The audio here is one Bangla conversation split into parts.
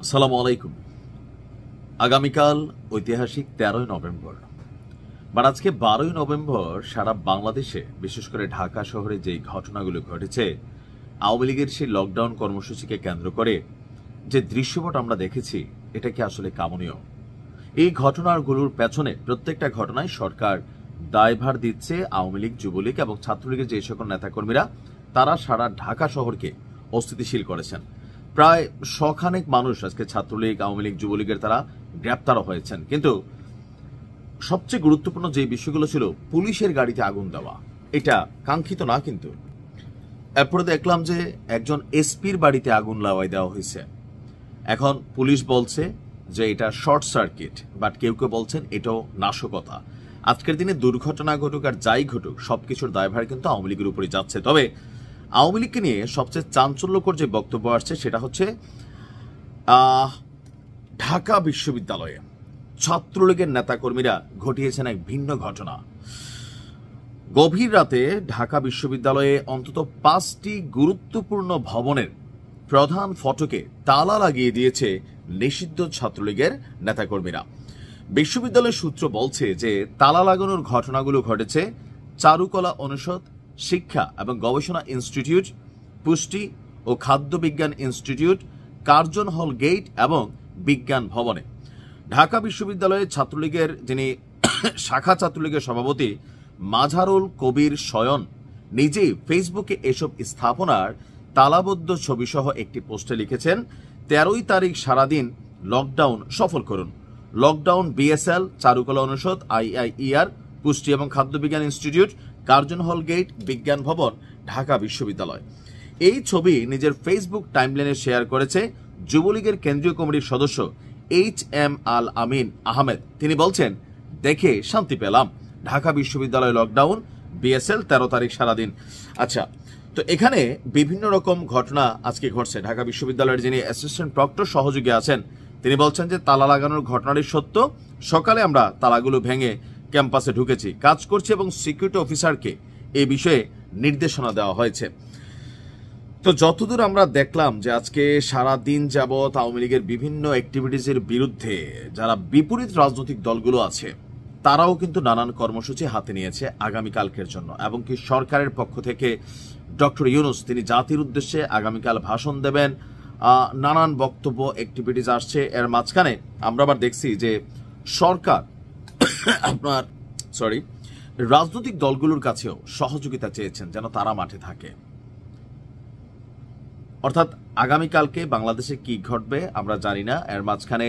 আসসালামু আলাইকুম। আগামীকাল ঐতিহাসিক 13ই নভেম্বর, আজকে 12ই নভেম্বর সারা বাংলাদেশে বিশেষ করে ঢাকা শহরে যে ঘটনাগুলো ঘটেছে, আওয়ামী লীগের সেই লকডাউন কর্মসূচিকে কেন্দ্র করে যে দৃশ্যপট আমরা দেখেছি, এটা কি আসলে কামনীয়? এই ঘটনাগুলোর পেছনে প্রত্যেকটা ঘটনায় সরকার দায়ভার দিচ্ছে আওয়ামী লীগ, যুবলীগ এবং ছাত্রলীগের যে সকল নেতাকর্মীরা তারা সারা ঢাকা শহরকে অস্থিতিশীল করেছেন। প্রায় শখানেক মানুষ আজকে ছাত্রলীগ, আওয়ামী লীগ, যুবলীগের তারা গ্রেপ্তারও হয়েছেন। কিন্তু সবচেয়ে গুরুত্বপূর্ণ যে বিষয়গুলো ছিল, পুলিশের গাড়িতে আগুন দেওয়া, এটা কাঙ্ক্ষিত না। কিন্তু এরপরে দেখলাম যে একজন এসপির বাড়িতে আগুন লাগাই দেওয়া হয়েছে। এখন পুলিশ বলছে যে এটা শর্ট সার্কিট, বাট কেউ কেউ বলছেন এটাও নাশকতা। আজকের দিনে দুর্ঘটনা ঘটুক আর যাই ঘটুক, সবকিছুর দায়ভার কিন্তু আওয়ামী লীগের উপরে যাচ্ছে। তবে আওয়ামী লীগকে নিয়ে সবচেয়ে চাঞ্চল্যকর যে বক্তব্য আসছে সেটা হচ্ছে ঢাকা বিশ্ববিদ্যালয়ে ছাত্রলীগের নেতাকর্মীরা ঘটিয়েছেন এক ভিন্ন ঘটনা। গভীর রাতে ঢাকা বিশ্ববিদ্যালয়ে অন্তত 5টি গুরুত্বপূর্ণ ভবনের প্রধান ফটকে তালা লাগিয়ে দিয়েছে নিষিদ্ধ ছাত্রলীগের নেতাকর্মীরা। বিশ্ববিদ্যালয়ের সূত্র বলছে যে তালা লাগানোর ঘটনাগুলো ঘটেছে চারুকলা অনুষদ, শিক্ষা এবং গবেষণা ইনস্টিটিউট, পুষ্টি ও খাদ্য বিজ্ঞান ইনস্টিটিউট, কার্জন হল গেট এবং বিজ্ঞান ভবনে। ঢাকা বিশ্ববিদ্যালয়ের ছাত্রলীগের যিনি শাখা ছাত্রলীগের সভাপতি মাঝারুল কবির শয়ন নিজেই ফেসবুকে এসব স্থাপনার তালাবদ্ধ ছবিসহ একটি পোস্টে লিখেছেন, 13ই তারিখ সারাদিন লকডাউন সফল করুন। লকডাউন বিএসএল, চারুকলা অনুষদ, আইআইইআর, পুষ্টি এবং খাদ্য বিজ্ঞান ইনস্টিটিউট, কার্জন হল গেট, বিজ্ঞান ভবন, ঢাকা বিশ্ববিদ্যালয়। এই ছবি নিজের ফেসবুক টাইমলাইনে শেয়ার করেছে যুবলীগের কেন্দ্রীয় কমিটির সদস্য HM আল আমিন আহমেদ। তিনি বলছেন, দেখে শান্তি পেলাম, ঢাকা বিশ্ববিদ্যালয় লকডাউন, বিএসএল 13 তারিখ সারাদিন। আচ্ছা, তো এখানে বিভিন্ন রকম ঘটনা আজকে ঘটছে। ঢাকা বিশ্ববিদ্যালয়ের যিনি অ্যাসিস্ট্যান্ট প্রক্টর সহযোগী আছেন, তিনি বলছেন যে তালা লাগানোর ঘটনাটি সত্য। সকালে আমরা তালাগুলো ভেঙে ক্যাম্পাসে ঢুকেছি, কাজ করছি এবং সিকিউরিটি অফিসারকে এই বিষয়ে নির্দেশনা দেওয়া হয়েছে। তো যতদূর আমরা দেখলাম যে আজকে সারা দিন যাবৎ আওয়ামী লীগের বিভিন্ন অ্যাক্টিভিটিজের বিরুদ্ধে যারা বিপরীত রাজনৈতিক দলগুলো আছে, তারাও কিন্তু নানান কর্মসূচি হাতে নিয়েছে আগামীকালকের জন্য। এবং কি সরকারের পক্ষ থেকে ডক্টর ইউনূস তিনি জাতির উদ্দেশ্যে আগামীকাল ভাষণ দেবেন, নানান বক্তব্য অ্যাক্টিভিটিজ আসছে। এর মাঝখানে আমরা আবার দেখছি যে সরকার রাজনৈতিক দলগুলোর কাছেও সহযোগিতা চেয়েছেন যেন তারা মাঠে থাকে। অর্থাৎ আগামীকালকে বাংলাদেশে কি ঘটবে আমরা জানি না। এর মাঝখানে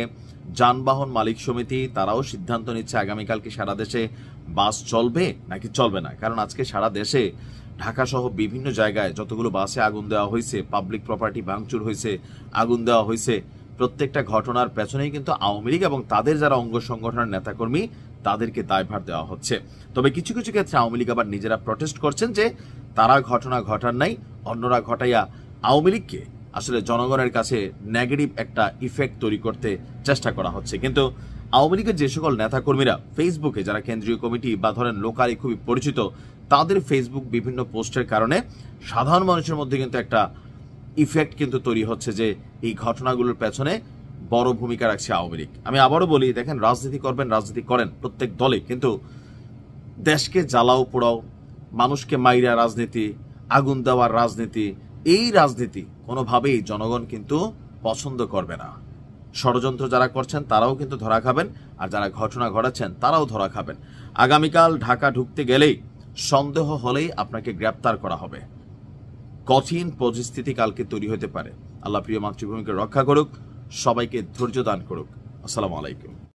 যানবাহন মালিক সমিতি তারাও সিদ্ধান্ত নিচ্ছে আগামীকালকে সারা দেশে বাস চলবে নাকি চলবে না। কারণ আজকে সারা দেশে ঢাকা সহ বিভিন্ন জায়গায় যতগুলো বাসে আগুন দেওয়া হয়েছে, পাবলিক প্রপার্টি ভাঙচুর হয়েছে, আগুন দেওয়া হয়েছে, প্রত্যেকটা ঘটনার পেছনেই কিন্তু আওয়ামী লীগ এবং তাদের যারা অঙ্গ সংগঠনের নেতাকর্মী তাদেরকে দায়ভার দেওয়া হচ্ছে। তবে কিছু কিছু ক্ষেত্রে আওয়ামী লীগ আবার নিজেরা প্রটেস্ট করছেন যে তারা ঘটনা ঘটার নাই, অন্যরা ঘটাইয়া আওয়ামী লীগকে আসলে জনগণের কাছে নেগেটিভ একটা ইফেক্ট তৈরি করতে চেষ্টা করা হচ্ছে। কিন্তু আওয়ামী লীগের যে সকল নেতাকর্মীরা ফেসবুকে যারা কেন্দ্রীয় কমিটি বা ধরেন লোকালি খুবই পরিচিত, তাদের ফেসবুক বিভিন্ন পোস্টের কারণে সাধারণ মানুষের মধ্যে কিন্তু একটা ইফেক্ট কিন্তু তৈরি হচ্ছে যে এই ঘটনাগুলোর পেছনে বড় ভূমিকা রাখছে আওয়ামী লীগ। আমি আবারও বলি, দেখেন, রাজনীতি করবেন, রাজনীতি করেন প্রত্যেক দলে, কিন্তু দেশকে জ্বালাও পোড়াও, মানুষকে মাইরা রাজনীতি, আগুন দেওয়ার রাজনীতি, এই রাজনীতি কোনোভাবেই জনগণ কিন্তু পছন্দ করবে না। ষড়যন্ত্র যারা করছেন তারাও কিন্তু ধরা খাবেন, আর যারা ঘটনা ঘটাচ্ছেন তারাও ধরা খাবেন। আগামীকাল ঢাকা ঢুকতে গেলেই সন্দেহ হলেই আপনাকে গ্রেপ্তার করা হবে। কঠিন পরিস্থিতি কালকে তৈরি হতে পারে। আল্লাহ প্রিয় মাতৃভূমিকে রক্ষা করুক, সবাইকে ধৈর্য দান করুক। আসসালামু আলাইকুম।